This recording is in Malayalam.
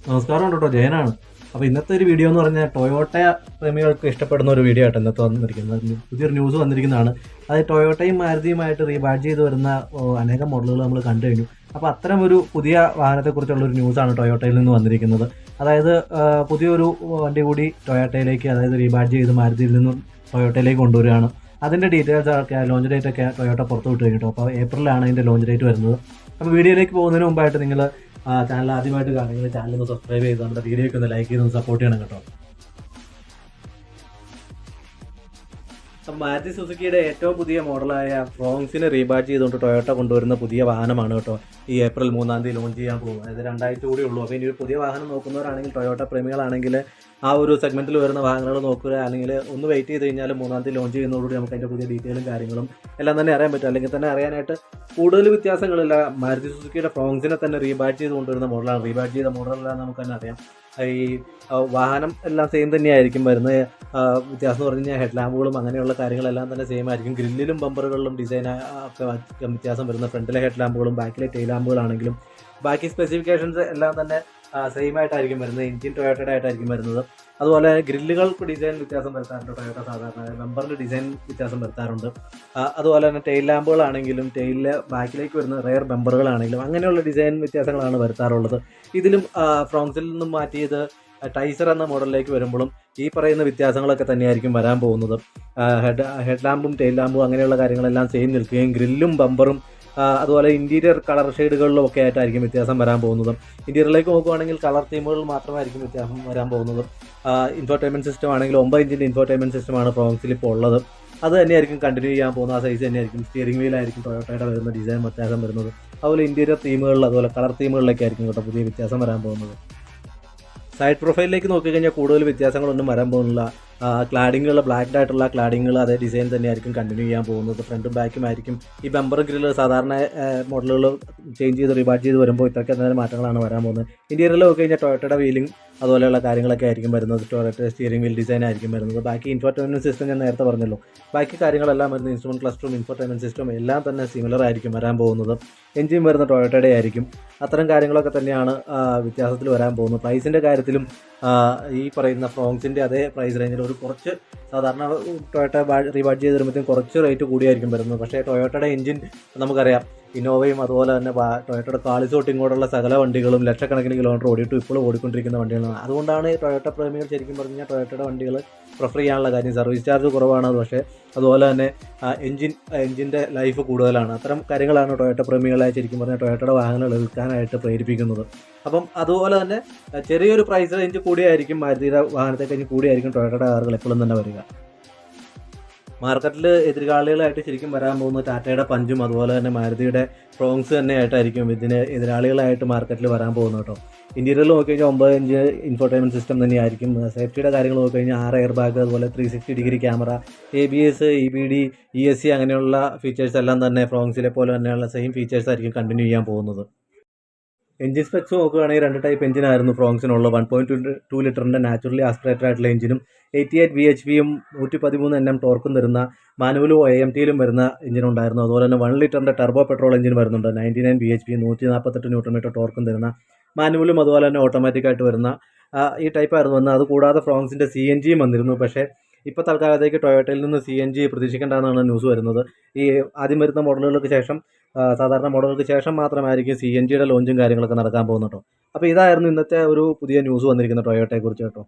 നമസ്കാരം കേട്ടോ, ജയനാണ്. അപ്പോൾ ഇന്നത്തെ ഒരു വീഡിയോ എന്ന് പറഞ്ഞാൽ ടൊയോട്ട പ്രേമികൾക്ക് ഇഷ്ടപ്പെടുന്ന ഒരു വീഡിയോ ആയിട്ട് ഇന്നത്തെ വന്നിരിക്കുന്നത്. പുതിയൊരു ന്യൂസ് വന്നിരിക്കുന്നതാണ്. അതായത് ടൊയോട്ടയും മാരുതിയുമായിട്ട് റീബാഡ്ജ് ചെയ്ത് വരുന്ന അനേകം മോഡലുകൾ നമ്മൾ കണ്ടു കഴിഞ്ഞു. അപ്പോൾ അത്തരം ഒരു പുതിയ വാഹനത്തെക്കുറിച്ചുള്ള ഒരു ന്യൂസാണ് ടൊയോട്ടയിൽ നിന്ന് വന്നിരിക്കുന്നത്. അതായത് പുതിയൊരു വണ്ടി കൂടി ടൊയോട്ടയിലേക്ക്, അതായത് റീബാഡ്ജ് ചെയ്ത് മാരുതിയിൽ നിന്നും ടൊയോട്ടയിലേക്ക് കൊണ്ടുവരികയാണ്. അതിൻ്റെ ഡീറ്റെയിൽസ് ഒക്കെ, ലോഞ്ച് ഡേറ്റ് ഒക്കെ ടൊയോട്ട പുറത്തു വിട്ടു കഴിഞ്ഞിട്ടോ. അപ്പോൾ ഏപ്രിലാണ് അതിൻ്റെ ലോഞ്ച് ഡേറ്റ് വരുന്നത്. അപ്പോൾ വീഡിയോയിലേക്ക് പോകുന്നതിന് മുമ്പായിട്ട് നിങ്ങൾ ചാനൽ ആദ്യമായിട്ട് കാണുമെങ്കിൽ ചാനൽ ഒന്ന് സബ്സ്ക്രൈബ് ചെയ്ത് നമ്മുടെ വീഡിയോയ്ക്ക് ഒന്ന് ലൈക്ക് ചെയ്ത് സപ്പോർട്ട് ചെയ്യണം കേട്ടോ. അപ്പം മാരുതി സുസുക്കിയുടെ ഏറ്റവും പുതിയ മോഡലായ ഫ്രോങ്സിനെ റീബാഡ്ജ് ചെയ്തുകൊണ്ട് ടൊയോട്ട കൊണ്ടുവരുന്ന പുതിയ വാഹനമാണ് കേട്ടോ ഈ ഏപ്രിൽ 3 ലോഞ്ച് ചെയ്യാൻ പോകും. അതായത് 2 കൂടി ഉള്ളൂ. അപ്പോൾ ഇനി ഒരു പുതിയ വാഹനം നോക്കുന്നവരാണെങ്കിൽ, ടൊയോട്ട പ്രേമികളാണെങ്കിൽ ആ ഒരു സെഗ്മെൻറ്റിൽ വരുന്ന വാഹനങ്ങൾ നോക്കുക, അല്ലെങ്കിൽ ഒന്ന് വെയിറ്റ് ചെയ്ത് കഴിഞ്ഞാൽ 3 ലോഞ്ച് ചെയ്യുന്നതോടുകൂടി നമുക്ക് അതിൻ്റെ പുതിയ ഡീറ്റെയിലും കാര്യങ്ങളും എല്ലാം തന്നെ അറിയാൻ പറ്റും. അല്ലെങ്കിൽ തന്നെ അറിയാനായിട്ട് കൂടുതൽ വ്യത്യാസങ്ങളില്ല. മാരുതി സുസുക്കിയുടെ ഫ്രോങ്സിനെ തന്നെ റീബാഡ്ജ് ചെയ്ത് കൊണ്ടുവരുന്ന മോഡലാണ്. റീബാഡ്ജ് ചെയ്ത മോഡലെല്ലാം നമുക്ക് തന്നെ അറിയാം. ഈ വാഹനം എല്ലാം സെയിം തന്നെയായിരിക്കും വരുന്നത്. വ്യത്യാസം എന്ന് പറഞ്ഞു കഴിഞ്ഞാൽ ഹെഡ് ലാമ്പുകളും അങ്ങനെയുള്ള കാര്യങ്ങളെല്ലാം തന്നെ സെയിം ആയിരിക്കും. ഗ്രില്ലിലും ബമ്പറുകളിലും ഡിസൈൻ ഒക്കെ വ്യത്യാസം വരുന്ന ഫ്രണ്ടിലെ ഹെഡ് ലാമ്പുകളും ബാക്കിലെ ടെയിൽ ലാമ്പുകളാണെങ്കിലും ബാക്കി സ്പെസിഫിക്കേഷൻസ് എല്ലാം തന്നെ സെയിം ആയിട്ടായിരിക്കും വരുന്നത്. എഞ്ചിൻ ടൊയോട്ടയുടെ ആയിട്ടായിരിക്കും വരുന്നത്. അതുപോലെ ഗ്രില്ലുകൾക്ക് ഡിസൈൻ വ്യത്യാസം വരുത്താറുണ്ട് ടൊയോട്ട സാധാരണ. ബമ്പറിൽ ഡിസൈൻ വ്യത്യാസം വരുത്താറുണ്ട്. അതുപോലെ തന്നെ ടെയിൽ ലാമ്പുകളാണെങ്കിലും, ടെയിലിൽ ബാക്കിലേക്ക് വരുന്ന റെയർ ബമ്പറുകളാണെങ്കിലും അങ്ങനെയുള്ള ഡിസൈൻ വ്യത്യാസങ്ങളാണ് വരുത്താറുള്ളത്. ഇതിലും ഫ്രോങ്സിൽ നിന്നും മാറ്റിയത് ടൈസർ എന്ന മോഡലിലേക്ക് വരുമ്പോഴും ഈ പറയുന്ന വ്യത്യാസങ്ങളൊക്കെ തന്നെയായിരിക്കും വരാൻ പോകുന്നത്. ഹെഡ് ലാമ്പും ടെയിൽ ലാമ്പും അങ്ങനെയുള്ള കാര്യങ്ങളെല്ലാം സെയിം നിൽക്കുകയും ഗ്രില്ലും ബമ്പറും അതുപോലെ ഇൻറ്റീരിയർ കളർ ഷെയ്ഡുകളിലും ഒക്കെ ആയിട്ടായിരിക്കും വ്യത്യാസം വരാൻ പോകുന്നത്. ഇൻറ്റീരിയറിലേക്ക് നോക്കുകയാണെങ്കിൽ കളർ തീമുകൾ മാത്രമായിരിക്കും വ്യത്യാസം വരാൻ പോകുന്നത്. ഇൻഫോർടൈൻമെൻറ്റ് സിസ്റ്റം ആണെങ്കിൽ 9 ഇഞ്ചിൻ്റെ ഇൻഫോർടൈൻമെൻറ്റ് സിസ്റ്റമാണ് ഫ്രോങ്സിൽ ഇപ്പോൾ ഉള്ളത്. അത് തന്നെയായിരിക്കും കണ്ടിന്യൂ ചെയ്യാൻ പോകുന്നത്. ആ സൈസ് തന്നെയായിരിക്കും. സ്റ്റിയറിംഗ് വീലായിരിക്കും ടൊയോട്ടയുടെ വരുന്ന ഡിസൈൻ വ്യത്യാസം വരുന്നത്. അതുപോലെ ഇൻറ്റീരിയർ തീമുകളിൽ, അതുപോലെ കളർ തീമുകളിലൊക്കെ ആയിരിക്കും കേട്ടോ പുതിയ വ്യത്യാസം വരാൻ പോകുന്നത്. സൈഡ് പ്രൊഫൈലിലേക്ക് നോക്കിക്കഴിഞ്ഞാൽ കൂടുതൽ വ്യത്യാസങ്ങളൊന്നും വരാൻ പോകുന്നില്ല. ക്ലാഡിങ്ങുകൾ, ബ്ലാക്ക്ഡ് ആയിട്ടുള്ള ക്ലാഡിങ്ങുകൾ അതേ ഡിസൈൻ തന്നെയായിരിക്കും കണ്ടിന്യൂ ചെയ്യാൻ പോകുന്നത്. ഫ്രണ്ടും ബാക്കും ആയിരിക്കും. ഈ ബമ്പർ ഗ്രില്ല് സാധാരണ മോഡലുകൾ ചേഞ്ച് ചെയ്ത് റീബാഡ്ജ് ചെയ്ത് വരുമ്പോൾ ഇത്രയ്ക്ക് എന്തെങ്കിലും മാറ്റങ്ങളാണ് വരാൻ പോകുന്നത്. ഇൻറ്റീരിയറിൽ നോക്കി കഴിഞ്ഞാൽ ടൊയോട്ടയുടെ വീലിംഗ് അതുപോലെയുള്ള കാര്യങ്ങളൊക്കെ ആയിരിക്കും വരുന്നത്. ടൊയോട്ട സ്റ്റിയറിംഗ് വീൽ ഡിസൈൻ ആയിരിക്കും വരുന്നത്. ബാക്കി ഇൻഫോർടൈൻമെൻറ്റ് സിസ്റ്റം ഞാൻ നേരത്തെ പറഞ്ഞല്ലോ. ബാക്കി കാര്യങ്ങളെല്ലാം വരുന്നത് ഇൻസ്ട്രുമെൻറ്റ് ക്ലസ്റ്ററും ഇൻഫോർടൈൻമെൻറ്റ് സിസ്റ്റവും എല്ലാം തന്നെ സിമിലർ ആയിരിക്കും വരാൻ പോകുന്നത്. എഞ്ചിൻ വരുന്ന ടൊയോട്ടയുടെ ആയിരിക്കും. അത്തരം കാര്യങ്ങളൊക്കെ തന്നെയാണ് വ്യത്യാസത്തിൽ വരാൻ പോകുന്നത്. പ്രൈസിൻ്റെ കാര്യത്തിലും ഈ പറയുന്ന ഫ്രോങ്സിൻ്റെ അതേ പ്രൈസ് റേഞ്ചിൽ ഒരു കുറച്ച് സാധാരണ ടൊയോട്ട റീബാഡ്ജ് ചെയ്ത് വരുമ്പോഴത്തേക്കും കുറച്ച് റേറ്റ് കൂടിയായിരിക്കും വരുന്നത്. പക്ഷേ ടൊയോട്ടയുടെ എഞ്ചിൻ നമുക്കറിയാം. ഇന്നോവയും അതുപോലെ തന്നെ ടൊയോട്ടയുടെ കാളിസ് തൊട്ട് ഇങ്ങോട്ടുള്ള സകല വണ്ടികളും ലക്ഷക്കണക്കിന് കിലോമീറ്റർ ഓടിയിട്ട് ഇപ്പോഴും ഓടിക്കൊണ്ടിരിക്കുന്ന വണ്ടികളാണ്. അതുകൊണ്ടാണ് ടൊയോട്ട പ്രേമികൾ ശരിക്കും പറഞ്ഞു കഴിഞ്ഞാൽ ടൊയോട്ടയുടെ വണ്ടികൾ പ്രിഫർ ചെയ്യാനുള്ള കാര്യം. സർവീസ് ചാർജ് കുറവാണ്, പക്ഷേ അതുപോലെ തന്നെ എഞ്ചിൻ്റെ ലൈഫ് കൂടുതലാണ്. അത്തരം കാര്യങ്ങളാണ് ടൊയോട്ട പ്രേമികളായി ശരിക്കും പറഞ്ഞാൽ ടൊയോട്ടയുടെ വാഹനങ്ങൾ എടുക്കാനായിട്ട് പ്രേരിപ്പിക്കുന്നത്. അപ്പം അതുപോലെ തന്നെ ചെറിയൊരു പ്രൈസ് റേഞ്ച് കൂടിയായിരിക്കും മാരുതിയുടെ വാഹനത്തെ കഴിഞ്ഞ് കൂടിയായിരിക്കും ടൊയോട്ടയുടെ കാറുകൾ എപ്പോഴും തന്നെ വരിക. മാർക്കറ്റിൽ എതിരാളികളായിട്ട് ശരിക്കും വരാൻ പോകുന്നത് ടാറ്റയുടെ പഞ്ചും അതുപോലെ തന്നെ മാരുതിയുടെ ഫ്രോങ്സ് തന്നെ ആയിട്ടായിരിക്കും ഇതിന് എതിരാളികളായിട്ട് മാർക്കറ്റിൽ വരാൻ പോകുന്നത് കേട്ടോ. ഇൻറ്റീരിയറിൽ നോക്കി കഴിഞ്ഞാൽ 9 ഇഞ്ച് ഇൻഫോർടൈൻമെൻറ്റ് സിസ്റ്റം തന്നെയായിരിക്കും. സേഫ്റ്റിയുടെ കാര്യങ്ങൾ നോക്കി കഴിഞ്ഞാൽ 6 എയർ ബാഗ്, അതുപോലെ 360 degree camera, ABS, EBD, ESC അങ്ങനെയുള്ള ഫീച്ചേഴ്സ് എല്ലാം തന്നെ ഫ്രോങ്സിലെ പോലെ തന്നെയുള്ള സെയിം ഫീച്ചേഴ്സ് ആയിരിക്കും കണ്ടിന്യൂ ചെയ്യാൻ പോകുന്നത്. എഞ്ചിൻ സ്പെക്സ് നോക്കുകയാണെങ്കിൽ 2 ടൈപ്പ് എഞ്ചിനായിരുന്നു ഫ്രോങ്സിനുള്ളത്. 1.2 ലിറ്ററിൻ്റെ നാച്ചുറലി ആസ്പിറേറ്റഡ് ആയിട്ടുള്ള എഞ്ചിനും 88 bhpയും 113 Nm ടോർക്കും തരുന്ന മാനുവലും AMTയിലും വരുന്ന എഞ്ചിനുണ്ടായിരുന്നു. അതുപോലെ തന്നെ 1 ലിറ്ററിൻ്റെ ടർബോ പെട്രോൾ എഞ്ചിൻ വരുന്നുണ്ട്. 99 bhp 148 Nm ടോർക്കും തരുന്ന മാനുവലും അതുപോലെ തന്നെ ഓട്ടോമാറ്റിക്കായിട്ട് വരുന്ന ഈ ടൈപ്പായിരുന്നു വന്നത്. അതുകൂടാതെ ഫ്രോങ്സിൻ്റെ CNGയും വന്നിരുന്നു. പക്ഷേ ഇപ്പോൾ തൽക്കാലത്തേക്ക് ടൊയോട്ടയിൽ നിന്ന് CNG പ്രതീക്ഷിക്കേണ്ടതെന്നാണ് ന്യൂസ് വരുന്നത്. ഈ ആദ്യം വരുന്ന മോഡലുകൾക്ക് ശേഷം, സാധാരണ മോഡലുകൾക്ക് ശേഷം മാത്രമായിരിക്കും CNGയുടെ ലോഞ്ചും കാര്യങ്ങളൊക്കെ നടക്കാൻ പോകുന്നത് കേട്ടോ. അപ്പോൾ ഇതായിരുന്നു ഇന്നത്തെ ഒരു പുതിയ ന്യൂസ് വന്നിരിക്കുന്നത് ടൊയോട്ടയെക്കുറിച്ച് കേട്ടോ.